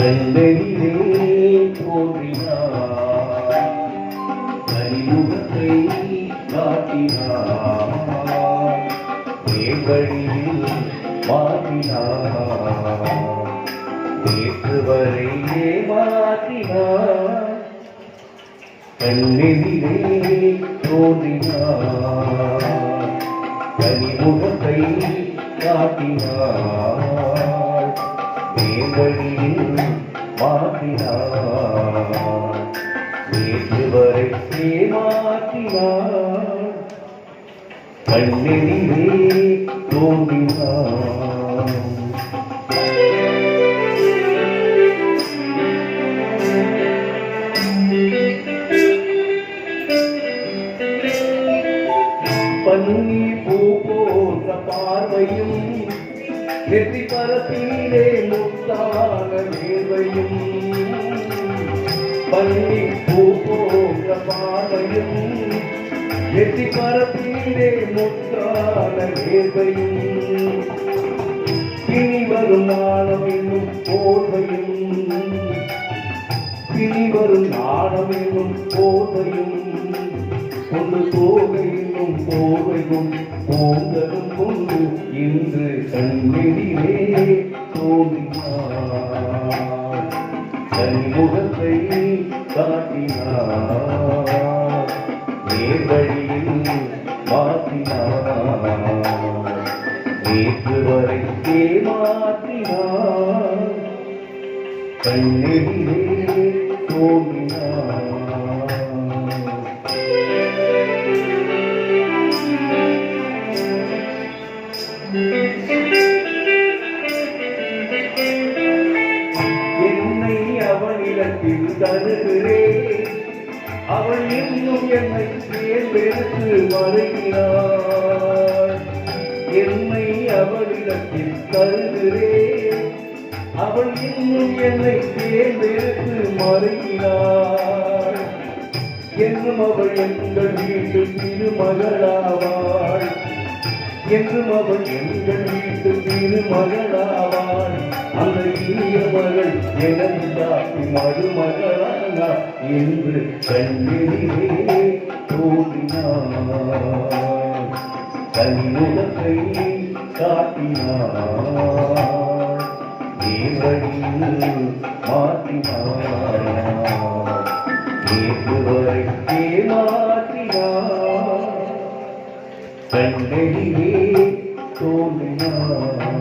கண்ணெதிரே தோன்றினார், அறிமுகத்தை காட்டினார், நேர்வழியில் மாற்றினார், நேற்று வரை ஏமாற்றினார். கண்ணெதிரே தோன்றினார், அறிமுகத்தை காட்டினார், நேர்வழியில் மாற்றினார், நேற்று வரை ஏமாற்றினார். கண்ணெதிரே தோன்றினார். பன்னி பூ போன்ற பார்வையும், நெற்றி பரப்பிலே முத்தான நேர்வையும், பன்னி பூ போன்ற பார்வையும், நெற்றி பரப்பிலே முத்தான நேர்வையும், இனி வரும் நாணம் என்னும் போர்வையும், இனி வரும் நாணம் என்னும் போர்வையும், கொண்டு போகை என்னும் போர்வையும் போந்ததும் கொண்டு இன்று கண்ணெதிரே தோன்றினார், கண்முகத்தை காட்டினார், நேர்வழியில் மாற்றினார், நேற்று வரை ஏமாற்றினார். கண்ணெதிரே தோன்றினார். என்னை அவனிடத்தில் தருகிறேன், அவள் இன்னும் என்னை தேர்ந்தெடுத்து மறைகிறாள். என்னை அவளிடத்தில் தருகிறேன், அவள் இன்னும் என்னை தேர்ந்தெடுத்து மறைகிறாள். என்றும் அவள் எங்கள் வீட்டு திருமகளாவாள், என்றும் அவள் எங்கள் வீட்டு திருமகளாவாள். அந்த இனிய மகள் எனது தாக்கி மருமகளானாள் என்று கண்ணெதிரே தோன்றினார், கண்முகத்தை காட்டினார், நேர்வழியில் மாற்றினார், நேற்று வரை ஏமாற்றினார். கண்ணெதிரே தோன்றினார்.